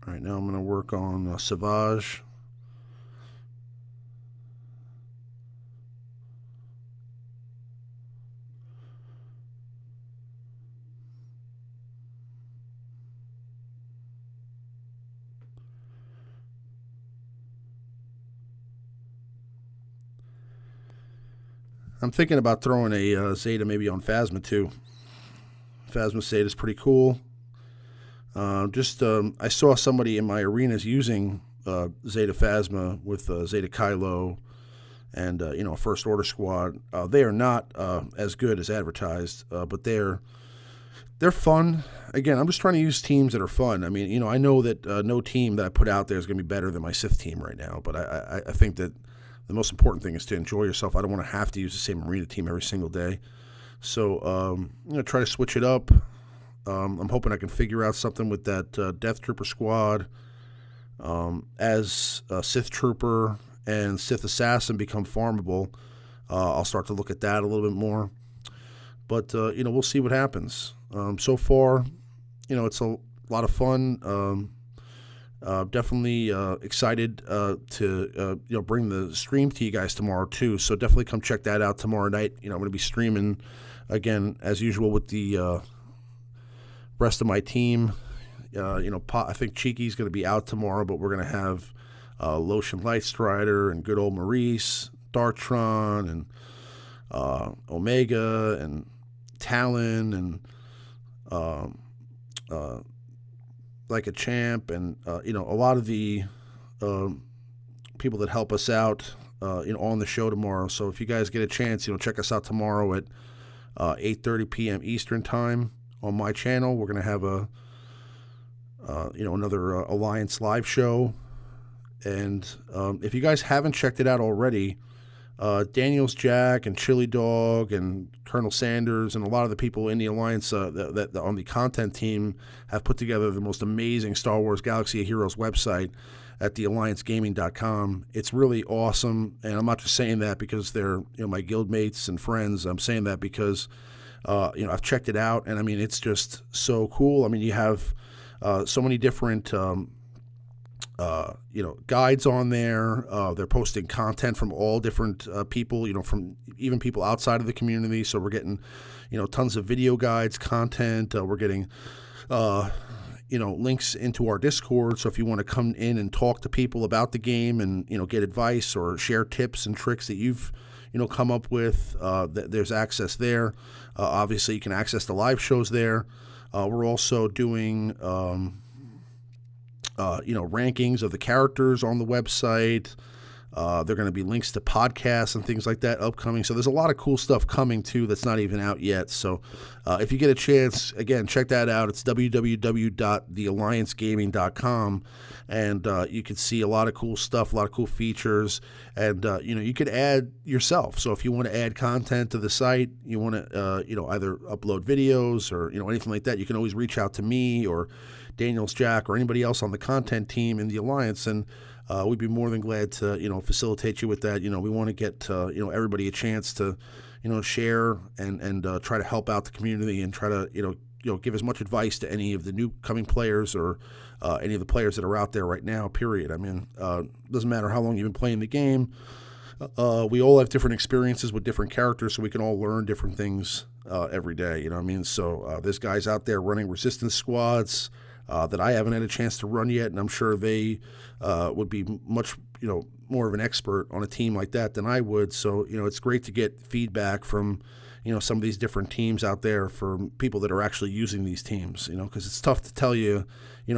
All right, now I'm going to work on Savage. I'm thinking about throwing a Zeta maybe on Phasma too. Phasma Zeta is pretty cool. I saw somebody in my arenas using Zeta Phasma with Zeta Kylo and a First Order squad. They are not as good as advertised, but they're fun. Again, I'm just trying to use teams that are fun. I mean, I know that no team that I put out there is going to be better than my Sith team right now, but I think that the most important thing is to enjoy yourself. I don't want to have to use the same arena team every single day. So I'm going to try to switch it up. I'm hoping I can figure out something with that Death Trooper squad. As Sith Trooper and Sith Assassin become farmable, I'll start to look at that a little bit more. But, we'll see what happens. So far, it's a lot of fun. Definitely excited to bring the stream to you guys tomorrow too. So definitely come check that out tomorrow night. I'm going to be streaming again as usual with the rest of my team. I think Cheeky's going to be out tomorrow, but we're going to have Lotion Lightstrider and good old Maurice, Dartron, and Omega and Talon and Like a Champ, and a lot of the people that help us out on the show tomorrow. So if you guys get a chance, check us out tomorrow at 8:30 p.m. Eastern time on my channel. We're going to have another Alliance live show. And if you guys haven't checked it out already, Daniels Jack and Chili Dog and Colonel Sanders and a lot of the people in the Alliance that on the content team have put together the most amazing Star Wars Galaxy of Heroes website at thealliancegaming.com. It's really awesome, and I'm not just saying that because they're my guildmates and friends. I'm saying that because I've checked it out, and I mean it's just so cool. I mean you have so many different guides on there. They're posting content from all different people, from even people outside of the community. So we're getting, tons of video guides, content. We're getting, links into our Discord. So if you want to come in and talk to people about the game and, get advice or share tips and tricks that you've, come up with, there's access there. Obviously, you can access the live shows there. We're also doing rankings of the characters on the website. There are going to be links to podcasts and things like that upcoming. So there's a lot of cool stuff coming too that's not even out yet. So if you get a chance, again, check that out. It's www.thealliancegaming.com, and you can see a lot of cool stuff, a lot of cool features, and you could add yourself. So if you want to add content to the site, you want to either upload videos or anything like that, you can always reach out to me or Daniels Jack or anybody else on the content team in the Alliance, and we'd be more than glad to facilitate you with that. We want to get everybody a chance to share and try to help out the community and try to give as much advice to any of the new coming players or any of the players that are out there right now. Period. I mean, doesn't matter how long you've been playing the game. We all have different experiences with different characters, so we can all learn different things every day. So there's guys out there running resistance squads. that I haven't had a chance to run yet, and I'm sure they would be much more of an expert on a team like that than I would. So it's great to get feedback from some of these different teams out there from people that are actually using these teams. Because it's tough to tell you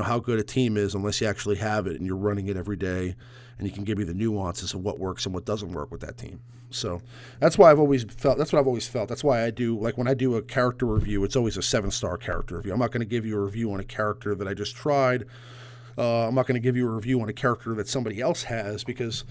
how good a team is unless you actually have it and you're running it every day, and you can give me the nuances of what works and what doesn't work with that team. So that's why I've always felt. That's what I've always felt. That's why I do, like, when I do a character review, it's always a 7-star character review. I'm not going to give you a review on a character that I just tried. I'm not going to give you a review on a character that somebody else has, because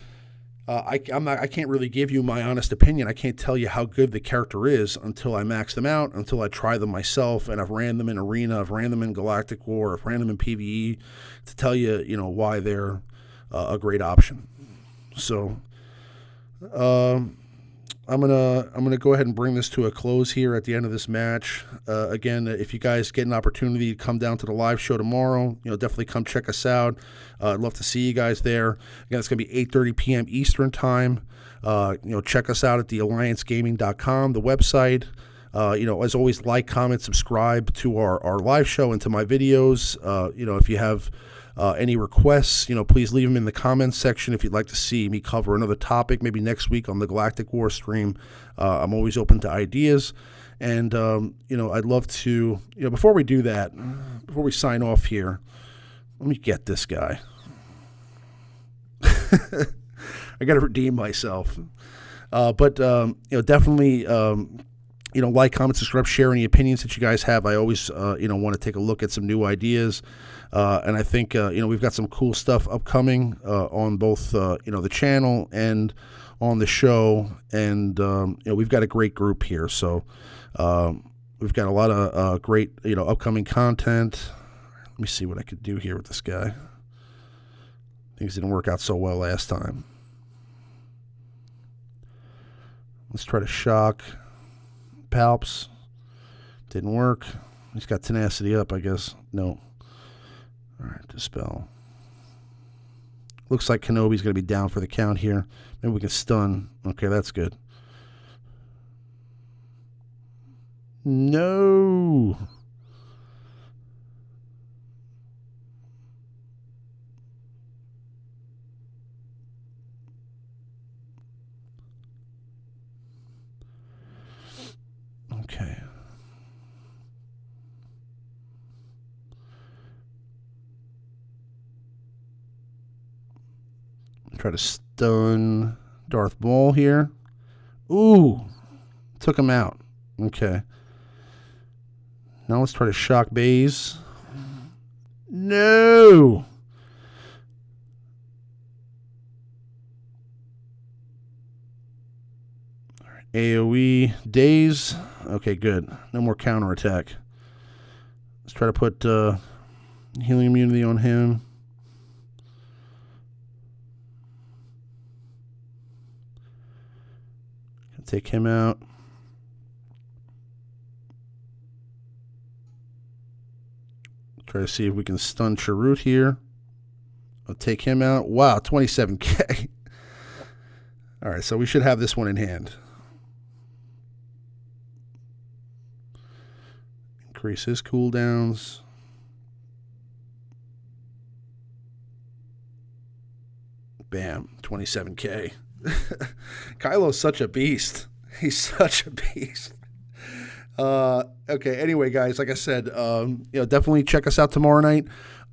I can't really give you my honest opinion. I can't tell you how good the character is until I max them out, until I try them myself, and I've ran them in Arena, I've ran them in Galactic War, I've ran them in PvE to tell you, why they're a great option. So I'm gonna go ahead and bring this to a close here at the end of this match. Again, if you guys get an opportunity to come down to the live show tomorrow, definitely come check us out. I'd love to see you guys there. Again, it's gonna be 8:30 p.m. Eastern time. Check us out at the ALLIDNCEgaming.com, the website. As always, like, comment, subscribe to our live show and to my videos. If you have any requests, please leave them in the comments section. If you'd like to see me cover another topic, maybe next week on the Galactic War stream, I'm always open to ideas. And, I'd love to, before we do that, before we sign off here, let me get this guy. I got to redeem myself. But definitely, like, comment, subscribe, share any opinions that you guys have. I always, want to take a look at some new ideas. And I think, we've got some cool stuff upcoming on both, the channel and on the show. And, we've got a great group here. So we've got a lot of great, upcoming content. Let me see what I could do here with this guy. Things didn't work out so well last time. Let's try to shock. Palps. Didn't work. He's got tenacity up, I guess. No. All right, dispel. Looks like Kenobi's going to be down for the count here. Maybe we can stun. Okay, that's good. No. Okay. Try to stun Darth Maul here. Ooh. Took him out. Okay. Now let's try to shock Baze. No. All right. AoE Daze. Okay, good. No more counterattack. Let's try to put healing immunity on him. Take him out. Try to see if we can stun Chirrut here. I'll take him out. Wow, 27k. All right, so we should have this one in hand. Increase his cooldowns. Bam, 27k. Kylo's such a beast. He's such a beast. Okay, anyway, guys, like I said, definitely check us out tomorrow night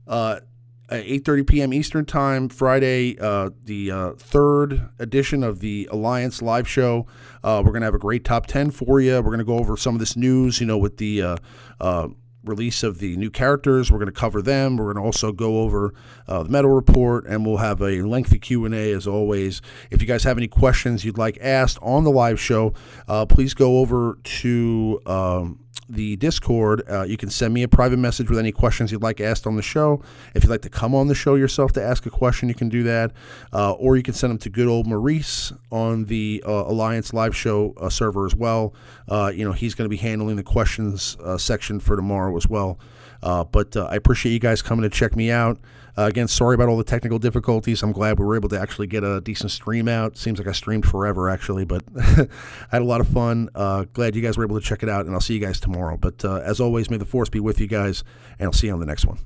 at 8:30 p.m. Eastern time, Friday, the third edition of the Alliance live show. We're going to have a great top 10 for you. We're going to go over some of this news, with the release of the new characters. We're going to cover them. We're going to also go over the medal report, and we'll have a lengthy Q&A as always. If you guys have any questions you'd like asked on the live show, please go over to the Discord. You can send me a private message with any questions you'd like asked on the show. If you'd like to come on the show yourself to ask a question, you can do that. Or you can send them to good old Maurice on the Alliance live show server as well. He's going to be handling the questions section for tomorrow as well. But I appreciate you guys coming to check me out. Again, sorry about all the technical difficulties. I'm glad we were able to actually get a decent stream out. Seems like I streamed forever, actually, but I had a lot of fun. Glad you guys were able to check it out, and I'll see you guys tomorrow. But as always, may the Force be with you guys, and I'll see you on the next one.